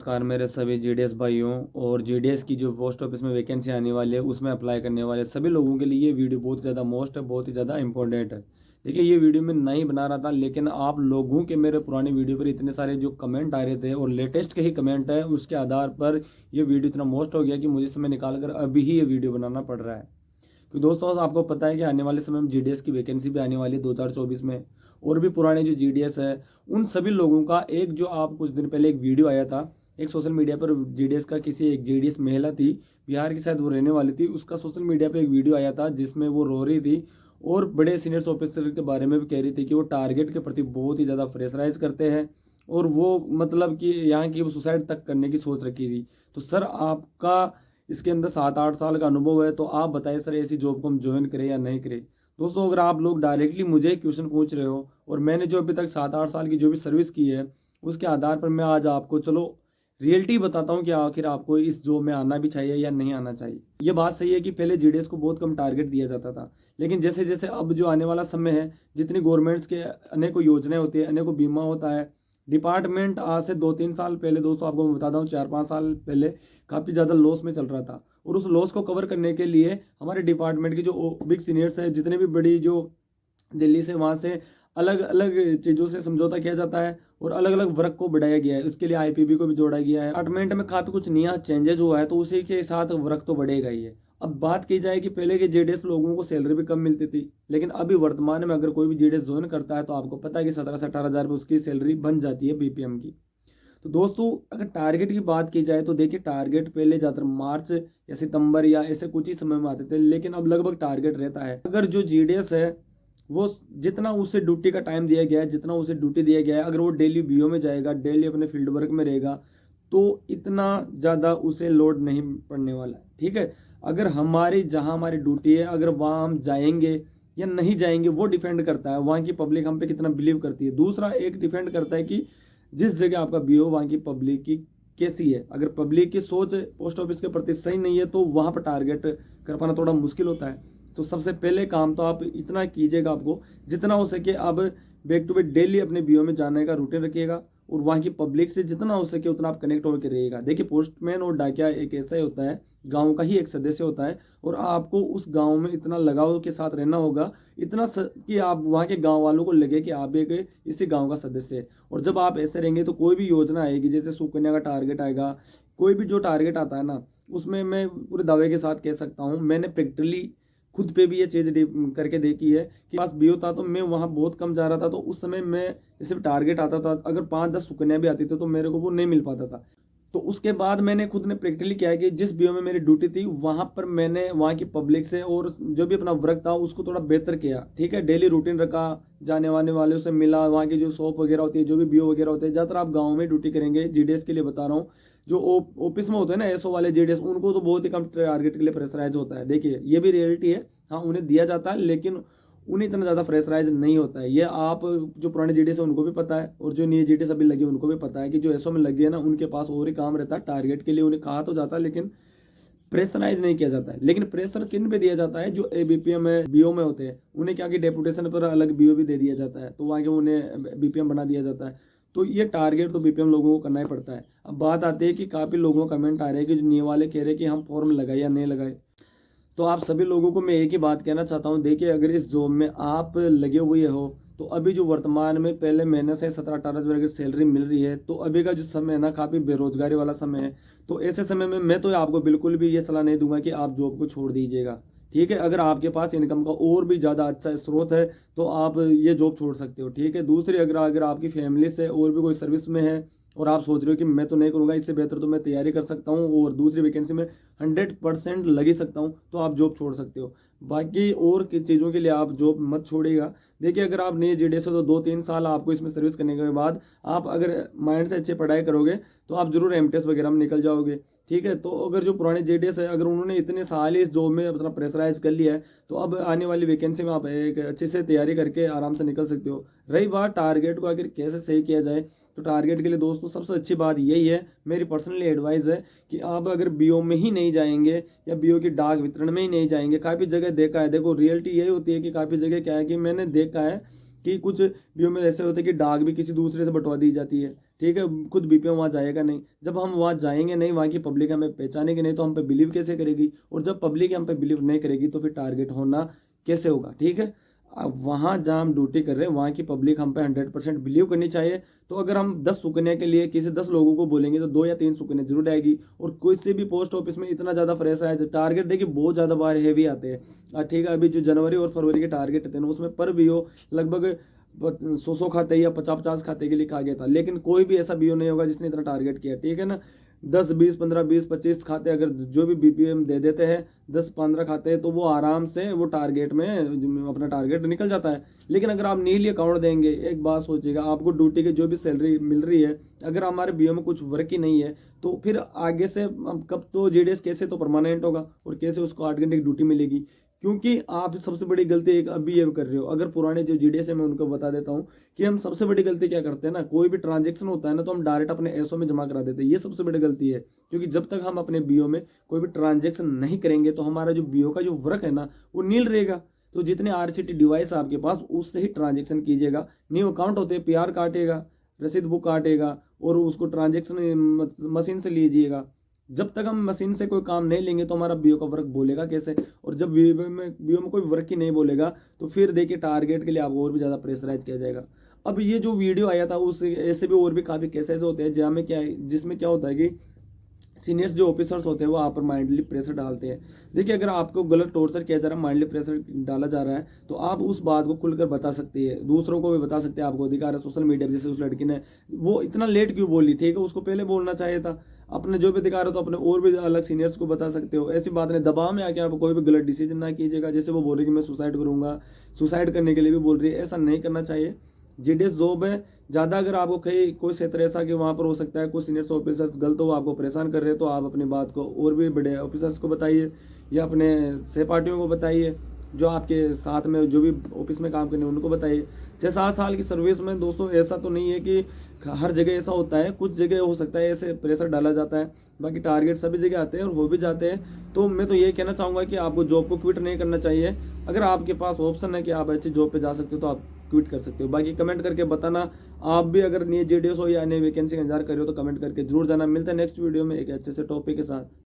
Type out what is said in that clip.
नमस्कार मेरे सभी जीडीएस भाइयों और जीडीएस की जो पोस्ट ऑफिस में वैकेंसी आने वाली है उसमें अप्लाई करने वाले सभी लोगों के लिए ये वीडियो बहुत ज़्यादा बहुत ही ज़्यादा इंपॉर्टेंट है। देखिए ये वीडियो मैं नहीं बना रहा था, लेकिन आप लोगों के मेरे पुरानी वीडियो पर इतने सारे जो कमेंट आ रहे थे और लेटेस्ट के ही कमेंट है, उसके आधार पर ये वीडियो इतना मोस्ट हो गया कि मुझे समय निकाल कर अभी ही ये वीडियो बनाना पड़ रहा है। क्योंकि दोस्तों आपको पता है कि आने वाले समय में जीडीएस की वैकेंसी भी आने वाली है 2024 में। और भी पुराने जो जीडीएस है उन सभी लोगों का एक जो आप कुछ दिन पहले एक वीडियो आया था एक सोशल मीडिया पर, जीडीएस का किसी एक जीडीएस महिला थी, बिहार की शायद वो रहने वाली थी, उसका सोशल मीडिया पे एक वीडियो आया था जिसमें वो रो रही थी और बड़े सीनियर्स ऑफिसर के बारे में भी कह रही थी कि वो टारगेट के प्रति बहुत ही ज़्यादा प्रेशराइज करते हैं और वो मतलब कि यहाँ की वो सुसाइड तक करने की सोच रखी थी। तो सर आपका इसके अंदर 7-8 साल का अनुभव है, तो आप बताइए सर ऐसी जॉब को हम ज्वाइन करें या नहीं करें। दोस्तों अगर आप लोग डायरेक्टली मुझे क्वेश्चन पूछ रहे हो और मैंने जो अभी तक 7-8 साल की जो भी सर्विस की है उसके आधार पर मैं आज आपको चलो रियलिटी बताता हूँ कि आखिर आपको इस जॉब में आना भी चाहिए या नहीं आना चाहिए। ये बात सही है कि पहले जीडीएस को बहुत कम टारगेट दिया जाता था, लेकिन जैसे जैसे अब जो आने वाला समय है, जितनी गवर्नमेंट्स के अनेकों योजनाएं होती है, अनेकों बीमा होता है, डिपार्टमेंट आज से 2-3 साल पहले दोस्तों आपको मैं बताता हूँ 4-5 साल पहले काफ़ी ज़्यादा लॉस में चल रहा था। और उस लॉस को कवर करने के लिए हमारे डिपार्टमेंट की जो बिग सीनियर्स है, जितने भी बड़ी जो दिल्ली से वहाँ से अलग अलग चीज़ों से समझौता किया जाता है और अलग अलग वर्क को बढ़ाया गया है। उसके लिए आईपीबी को भी जोड़ा गया है। डिपार्टमेंट में काफ़ी कुछ नया चेंजेस हुआ है, तो उसी के साथ वर्क तो बढ़ेगा ही है। अब बात की जाए कि पहले के जेडीएस लोगों को सैलरी भी कम मिलती थी, लेकिन अभी वर्तमान में अगर कोई भी जेडीएस ज्वाइन करता है तो आपको पता है कि 17 से 18 हज़ार रुपये उसकी सैलरी बन जाती है बीपीएम की। तो दोस्तों अगर टारगेट की बात की जाए तो देखिए टारगेट पहले ज़्यादातर मार्च या सितंबर या ऐसे कुछ ही समय में आते थे, लेकिन अब लगभग टारगेट रहता है। अगर जो जीडीएस है वो जितना उसे ड्यूटी का टाइम दिया गया है, जितना उसे ड्यूटी दिया गया है, अगर वो डेली बीओ में जाएगा, डेली अपने फील्ड वर्क में रहेगा, तो इतना ज़्यादा उसे लोड नहीं पड़ने वाला है। ठीक है, अगर हमारी जहाँ हमारी ड्यूटी है अगर वहाँ हम जाएंगे या नहीं जाएंगे वो डिपेंड करता है वहाँ की पब्लिक हम पे कितना बिलीव करती है। दूसरा एक डिपेंड करता है कि जिस जगह आपका बीओ वहाँ की पब्लिक की कैसी है। अगर पब्लिक की सोच पोस्ट ऑफिस के प्रति सही नहीं है तो वहाँ पर टारगेट कर पाना थोड़ा मुश्किल होता है। तो सबसे पहले काम तो आप इतना कीजिएगा, आपको जितना हो सके अब बैक टू बैक डेली अपने बीओ में जाने का रूटीन रखिएगा और वहाँ की पब्लिक से जितना हो सके उतना आप कनेक्ट होकर रहिएगा। देखिए पोस्टमैन और डाकिया एक ऐसा ही होता है, गांव का ही एक सदस्य होता है और आपको उस गांव में इतना लगाव के साथ रहना होगा, कि आप वहाँ के गांव वालों को लगे कि आप एक इसी गांव का सदस्य है। और जब आप ऐसे रहेंगे तो कोई भी योजना आएगी, जैसे सुकन्या का टारगेट आएगा, कोई भी जो टारगेट आता है ना, उसमें मैं पूरे दावे के साथ कह सकता हूँ मैंने प्रैक्टिकली खुद पे भी ये चीज़ करके देखी है कि पास बीओ था तो मैं वहाँ बहुत कम जा रहा था, तो उस समय मैं जैसे टारगेट आता था अगर 5-10 सुकन्या भी आती थी तो मेरे को वो नहीं मिल पाता था। तो उसके बाद मैंने खुद ने प्रैक्टिकली किया है कि जिस बीओ में मेरी ड्यूटी थी वहाँ पर मैंने वहाँ की पब्लिक से और जो भी अपना वर्क था उसको थोड़ा बेहतर किया। ठीक है, डेली रूटीन रखा, जाने वाने वालों से मिला, वहाँ की जो शॉप वगैरह होती है, जो भी बीओ वगैरह होते हैं, ज़्यादातर आप गाँव में ड्यूटी करेंगे, जीडीएस के लिए बता रहा हूँ। जो ऑफिस में होते हैं ना एसओ वाले जीडीएस, उनको तो बहुत ही कम टारगेट के लिए प्रेशराइज होता है। देखिए ये भी रियलिटी है, हाँ उन्हें दिया जाता है लेकिन उन्हें इतना ज़्यादा प्रेशराइज नहीं होता है। ये आप जो पुराने जीडीएस है उनको भी पता है और जो नए जीडीएस अभी लगे उनको भी पता है कि जो एसओ में लगे हैं ना उनके पास और ही काम रहता है। टारगेट के लिए उन्हें कहा तो जाता है लेकिन प्रेशराइज नहीं किया जाता है। लेकिन प्रेशर किन पे दिया जाता है, जो एबीपीएम है बीओ में होते हैं उन्हें क्या कि डेपुटेशन पर अलग बीओ भी दे दिया जाता है, तो वहाँ के उन्हें बीपीएम बना दिया जाता है। तो ये टारगेट तो बीपीएम लोगों को करना ही पड़ता है। अब बात आती है कि काफ़ी लोगों का कमेंट आ रहे हैं कि जो न्यू वाले कह रहे हैं कि हम फॉर्म लगाए या नहीं लगाए। तो आप सभी लोगों को मैं एक ही बात कहना चाहता हूँ, देखिए अगर इस जॉब में आप लगे हुए हो तो अभी जो वर्तमान में पहले महीने से 17-18 हज़ार की सैलरी मिल रही है, तो अभी का जो समय है ना काफ़ी बेरोजगारी वाला समय है। तो ऐसे समय में मैं तो आपको बिल्कुल भी ये सलाह नहीं दूंगा कि आप जॉब को छोड़ दीजिएगा। ठीक है, अगर आपके पास इनकम का और भी ज़्यादा अच्छा स्रोत है तो आप ये जॉब छोड़ सकते हो। ठीक है, दूसरी अगर अगर आपकी फैमिली से और भी कोई सर्विस में है और आप सोच रहे हो कि मैं तो नहीं करूँगा, इससे बेहतर तो मैं तैयारी कर सकता हूँ और दूसरी वैकेंसी में 100% लग ही सकता हूँ, तो आप जॉब छोड़ सकते हो। बाकी और की चीज़ों के लिए आप जॉब मत छोड़िएगा। देखिए अगर आप नए जेडीएस हो तो 2-3 साल आपको इसमें सर्विस करने के बाद आप अगर माइंड से अच्छे पढ़ाई करोगे तो आप जरूर एमटीएस वगैरह में निकल जाओगे। ठीक है, तो अगर जो पुराने जेडीएस है अगर उन्होंने इतने साल ही इस जॉब में अपना प्रेशराइज कर लिया है तो अब आने वाली वैकेंसी में आप एक अच्छे से तैयारी करके आराम से निकल सकते हो। रही बात टारगेट को आखिर कैसे सही किया जाए, तो टारगेट के लिए दोस्तों सबसे अच्छी बात यही है, मेरी पर्सनली एडवाइस है कि आप अगर बीओ में ही नहीं जाएंगे या बीओ की डाक वितरण में ही नहीं जाएंगे, काफ़ी जगह देखा है, देखो रियलिटी यही होती है कि काफ़ी जगह क्या है कि मैंने देखा है कि कुछ बीओ में ऐसे होते हैं कि डाक भी किसी दूसरे से बंटवा दी जाती है। ठीक है, खुद बीपीओ वहाँ जाएगा नहीं। जब हम वहाँ जाएंगे नहीं, वहाँ की पब्लिक हमें पहचानेगी नहीं, तो हम पे बिलीव कैसे करेगी? और जब पब्लिक हम पे बिलीव नहीं करेगी तो फिर टारगेट होना कैसे होगा? ठीक है, अब वहाँ जहाँ हम ड्यूटी कर रहे हैं वहाँ की पब्लिक हम पे 100% बिलीव करनी चाहिए। तो अगर हम 10 सुकन्या के लिए किसी 10 लोगों को बोलेंगे तो 2 या 3 सुकन्या जरूर आएगी। और कोई से भी पोस्ट ऑफिस में इतना ज़्यादा फ्रेश आया, टारगेट देखिए बहुत ज़्यादा बार हेवी आते हैं। ठीक है, अभी जो जनवरी और फरवरी के टारगेट थे ना, उसमें पर भी हो लगभग 100 खाते या 50 खाते के लिए कहा गया था, लेकिन कोई भी ऐसा बीओ नहीं होगा जिसने इतना टारगेट किया। ठीक है ना, 10 20 15 20 25 खाते अगर जो भी बीपीएम दे देते हैं, 10 15 खाते, तो वो आराम से वो टारगेट में अपना टारगेट निकल जाता है। लेकिन अगर आप नीली अकाउंट देंगे, एक बात सोचिएगा, आपको ड्यूटी की जो भी सैलरी मिल रही है, अगर हमारे बीओ में कुछ वर्क ही नहीं है, तो फिर आगे से कब तो जीडीएस कैसे तो परमानेंट होगा और कैसे उसको 8 घंटे की ड्यूटी मिलेगी? क्योंकि आप सबसे बड़ी गलती एक अभी ये कर रहे हो। अगर पुराने जो जीडीएस है मैं उनको बता देता हूँ कि हम सबसे बड़ी गलती क्या करते हैं ना, कोई भी ट्रांजेक्शन होता है ना तो हम डायरेक्ट अपने एसओ में जमा करा देते हैं। ये सबसे बड़ी गलती है, क्योंकि जब तक हम अपने बीओ में कोई भी ट्रांजेक्शन नहीं करेंगे तो हमारा जो बीओ का जो वर्क है ना वो नील रहेगा। तो जितने आरसीटी डिवाइस आपके पास उससे ही ट्रांजेक्शन कीजिएगा। न्यू अकाउंट होते हैं, पीआर काटेगा, रसीद बुक काटेगा और उसको ट्रांजेक्शन मशीन से लीजिएगा। जब तक हम मशीन से कोई काम नहीं लेंगे तो हमारा बीओ का वर्क बोलेगा कैसे? और जब बीओ में कोई वर्क ही नहीं बोलेगा तो फिर देखिए टारगेट के लिए आपको और भी ज़्यादा प्रेशराइज किया जाएगा। अब ये जो वीडियो आया था उस ऐसे भी और भी काफ़ी केसेस होते हैं जहाँ में क्या है, जिसमें क्या होता है कि सीनियर्स जो ऑफिसर्स होते हैं वो आप पर माइंडली प्रेशर डालते हैं। देखिए, अगर आपको गलत टॉर्चर किया जा रहा है, माइंडली प्रेशर डाला जा रहा है, तो आप उस बात को खुलकर बता सकते हैं, दूसरों को भी बता सकते हैं। आपको अधिकार है सोशल मीडिया, जैसे उस लड़की ने वो इतना लेट क्यों बोली? ठीक है, उसको पहले बोलना चाहिए था। अपने जो भी अधिकार है तो अपने और भी अलग सीनियर्स को बता सकते हो। ऐसी बात नहीं, दबाव में आके आप कोई भी गलत डिसीजन ना कीजिएगा। जैसे वो बोल रही कि मैं सुसाइड करूंगा, सुसाइड करने के लिए भी बोल रही है, ऐसा नहीं करना चाहिए। जीडीएस जॉब है, ज़्यादा अगर आपको कहीं कोई क्षेत्र ऐसा कि वहाँ पर हो सकता है कुछ सीनियर्स ऑफिसर्स गलत हो, आपको परेशान कर रहे हैं, तो आप अपनी बात को और भी बड़े ऑफिसर्स को बताइए या अपने सहपाठियों को बताइए, जो आपके साथ में जो भी ऑफिस में काम करने उनको बताइए। 6-7 साल की सर्विस में दोस्तों ऐसा तो नहीं है कि हर जगह ऐसा होता है, कुछ जगह हो सकता है ऐसे प्रेशर डाला जाता है, बाकी टारगेट सभी जगह आते हैं और हो भी जाते हैं। तो मैं तो ये कहना चाहूँगा कि आपको जॉब को क्विट नहीं करना चाहिए। अगर आपके पास ऑप्शन है कि आप अच्छी जॉब पे जा सकते हो तो आप क्विट कर सकते हो। बाकी कमेंट करके बताना, आप भी अगर नई जेडीएस हो या नई वैकेंसी का इंतजार कर रहे हो तो कमेंट करके जरूर जाना। मिलता है नेक्स्ट वीडियो में एक अच्छे से टॉपिक के साथ।